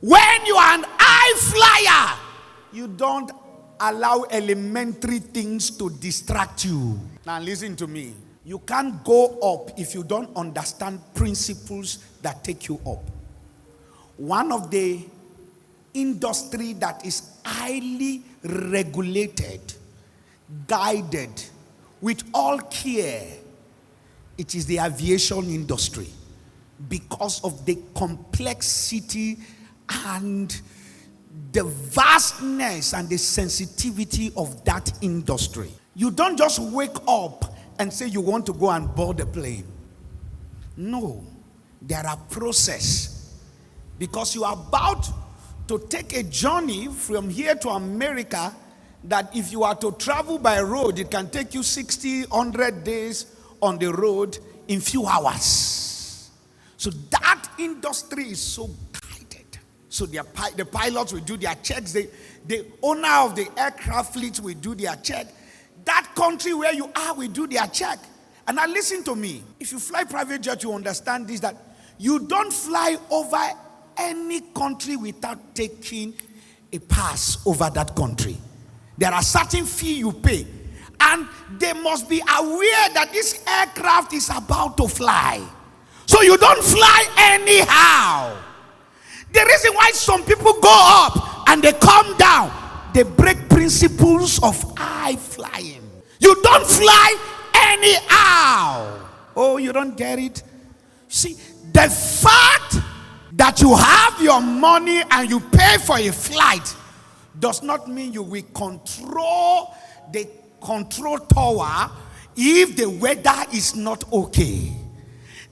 When you are an high flyer, you don't allow elementary things to distract you. Now listen to me. You can't go up if you don't understand principles that take you up. One of the industry that is highly regulated, guided with all care, it is the aviation industry, because of the complexity and the vastness and the sensitivity of that industry. You don't just wake up and say you want to go and board a plane. No, there are processes, because you are about to take a journey from here to America that if you are to travel by road, it can take you 60, 100 days on the road in few hours. So that industry is so guided. So the pilots will do their checks. The owner of the aircraft fleet will do their check. That country where you are will do their check. And now listen to me. If you fly private jet, you understand this, that you don't fly over any country without taking a pass over that country. There are certain fees you pay, and they must be aware that this aircraft is about to fly. So you don't fly anyhow. The reason why some people go up and they come down, they break principles of high flying. You don't fly anyhow. Oh, you don't get it? See, the fact that you have your money and you pay for a flight does not mean you will control the control tower if the weather is not okay.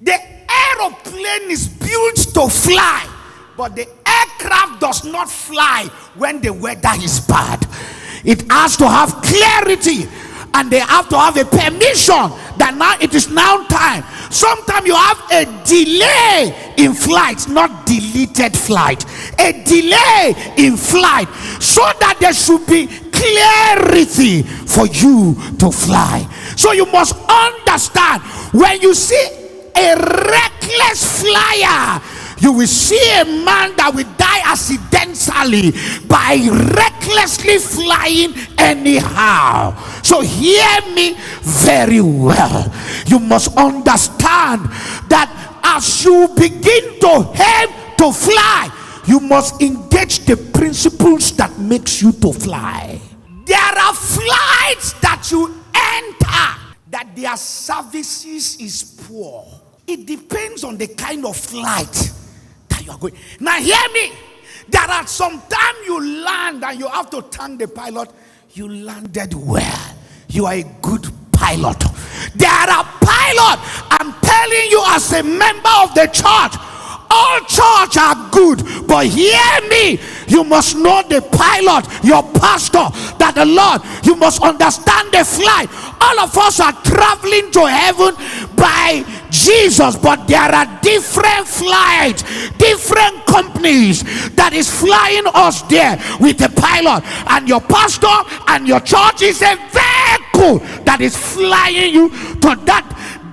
The aeroplane is built to fly, but the aircraft does not fly when the weather is bad. It has to have clarity, and they have to have a permission that now it is now time. Sometimes you have a delay in flight, not deleted flight. A delay in flight, so that there should be clarity for you to fly. So you must understand, when you see a reckless flyer, you will see a man that will die accidentally by recklessly flying anyhow. So hear me very well. You must understand that as you begin to aim to fly, you must engage the principles that makes you to fly. There are flights that you enter that their services is poor. It depends on the kind of flight that you are going. Now hear me. There are some time you land and you have to thank the pilot. You landed well. You are a good pilot. There are pilots, I'm telling you as a member of the church, all church are good, but hear me, you must know the pilot, your pastor, that the Lord, you must understand the flight. All of us are traveling to heaven by Jesus, but there are different flights, different companies that is flying us there with the pilot, and your pastor and your church is a vehicle that is flying you to that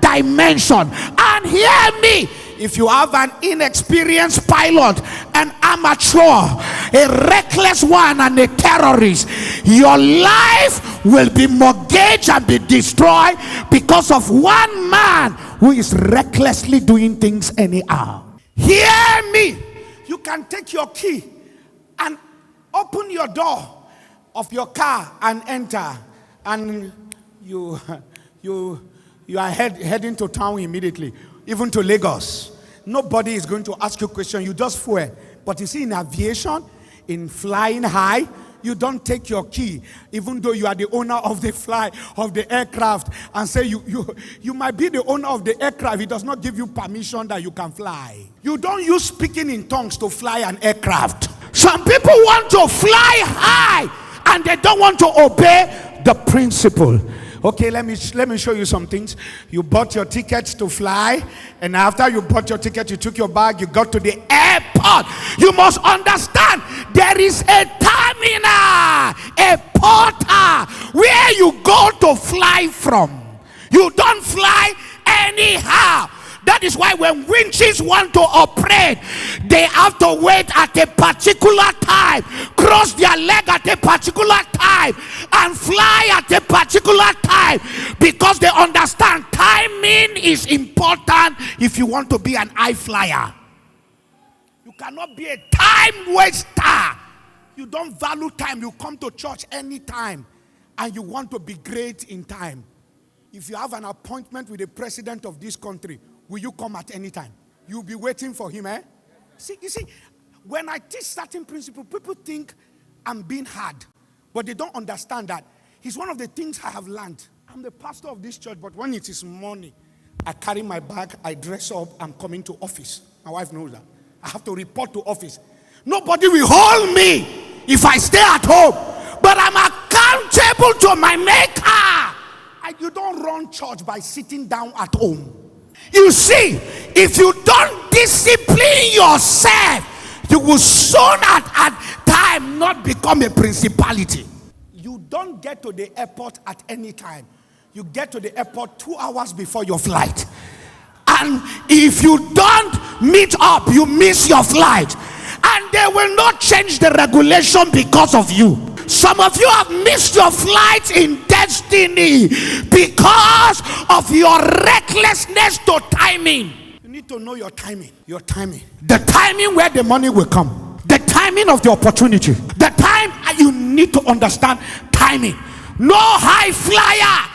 dimension. And hear me, if you have an inexperienced pilot, an amateur, a reckless one, and a terrorist, your life will be mortgaged and be destroyed because of one man who is recklessly doing things anyhow. Hear me. You can take your key and open your door of your car and enter, and you are heading to town immediately, even to Lagos. Nobody is going to ask you a question. You just fuel. But you see, in aviation, in flying high, you don't take your key, even though you are the owner of the aircraft, and say you might be the owner of the aircraft. It does not give you permission that you can fly. You don't use speaking in tongues to fly an aircraft. Some people want to fly high and they don't want to obey the principle. Okay, let me show you some things. You bought your tickets to fly, and after you bought your ticket, you took your bag, you got to the airport. You must understand there is a terminal, a portal where you go to fly from. You don't fly anyhow. That is why when winches want to operate, they have to wait at a particular time, cross their leg at a particular time, and fly at a particular time, because they understand timing is important if you want to be an high flyer. You cannot be a time waster. You don't value time. You come to church anytime and you want to be great in time. If you have an appointment with the president of this country, will you come at any time? You'll be waiting for him, eh? You see, when I teach certain principles, people think I'm being hard, but they don't understand that it's one of the things I have learned. I'm the pastor of this church, but when it is morning, I carry my bag, I dress up, I'm coming to office. My wife knows that. I have to report to office. Nobody will hold me if I stay at home, but I'm accountable to my maker. And you don't run church by sitting down at home. You see, if you don't discipline yourself, you will soon at time not become a principality. You don't get to the airport at any time. You get to the airport 2 hours before your flight. And if you don't meet up, you miss your flight. And they will not change the regulation because of you. Some of you have missed your flight in destiny because of your recklessness to timing. You need to know your timing. Your timing. The timing where the money will come. The timing of the opportunity. The time you need to understand timing. No high flyer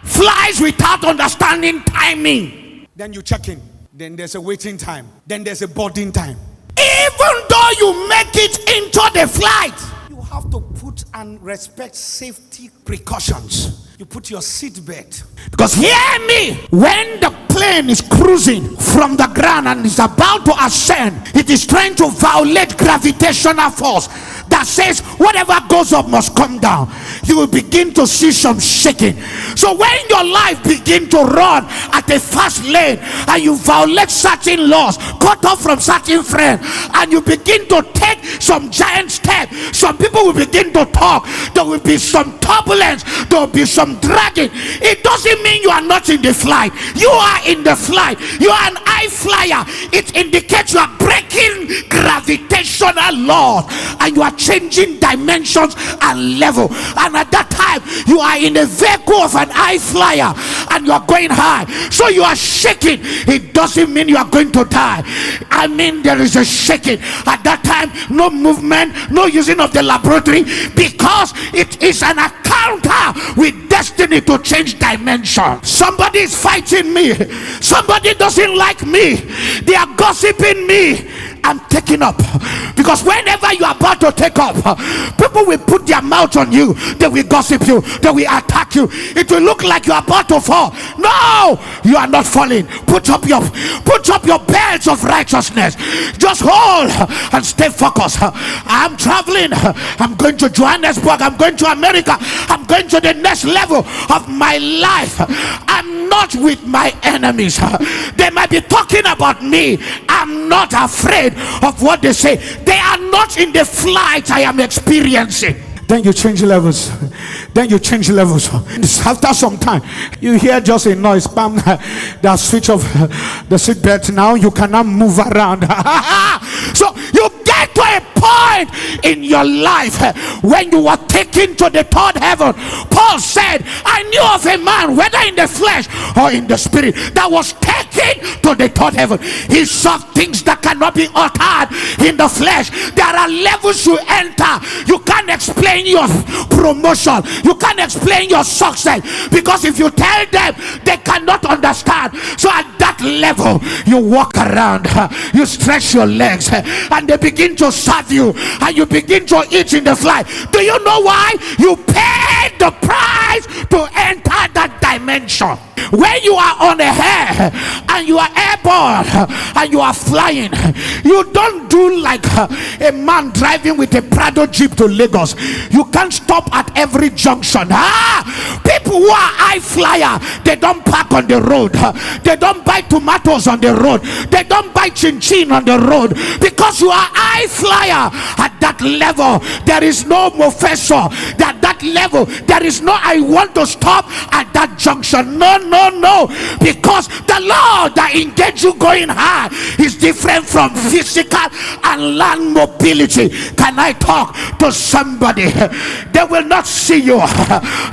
flies without understanding timing. Then you check in. Then there's a waiting time. Then there's a boarding time. Even though you make it into the flight, you have to put and respect safety precautions. You put your seat belt. Because hear me, when the plane is cruising from the ground and is about to ascend, it is trying to violate gravitational force that says whatever goes up must come down. You will begin to see some shaking. So when your life begin to run at a fast lane and you violate certain laws, cut off from certain friends, and you begin to take some giant steps, some people will begin to talk. There will be some turbulence. There will be some dragging. It doesn't mean you are not in the flight. You are in the flight. You are an high flyer. It indicates you are breaking gravitational laws and you are changing dimensions and level. And at that time, you are in a vehicle of an high flyer and you are going high. So you are shaking. It doesn't mean you are going to die. I mean, there is a shaking. At that time, no movement, no using of the laboratory, because it is an encounter with destiny to change dimension. Somebody is fighting me. Somebody doesn't like me. They are gossiping me. I'm taking up, because whenever you are about to take up, people will put their mouth on you. They will gossip you. They will attack you. It will look like you are about to fall. No, you are not falling. Put up your belts of righteousness. Just hold and stay focused. I'm traveling. I'm going to Johannesburg. I'm going to America. I'm going to the next level of my life. I'm not with my enemies. They might be talking about me. I'm not afraid of what they say. They are not in the flight I am experiencing. Then you change levels. Then you change levels. After some time, you hear just a noise. Bam, the switch of the seatbelt. Now you cannot move around. So you get to a point in your life when you were taken to the third heaven. Paul said, I knew of a man, whether in the flesh or in the spirit, that was taken to the third heaven. He saw things that cannot be uttered in the flesh. There are levels you enter. You can't explain your promotion. You can't explain your success, because if you tell them, they cannot understand. So at that level, you walk around, you stretch your legs, and they begin to serve you, and you begin to eat in the flight. Do you know why? You paid the price to enter that dimension. When you are on a hair and you are airborne and you are flying, you don't do like a man driving with a Prado Jeep to Lagos. You can't stop at every junction. People who are high flyer, they don't park on the road. They don't buy tomatoes on the road. They don't buy chin chin on the road, because you are high flyer. At that that level there is no professor. That level there is no I want to stop at that junction. No. Because the Lord that engage you going high is different from physical and land mobility. Can I talk to somebody? They will not see you.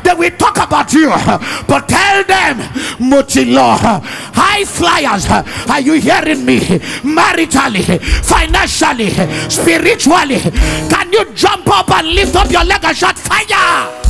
They will talk about you. But tell them, Mutilo, high flyers, are you hearing me? Maritally, financially, spiritually, can you jump up and lift up your leg and shout fire?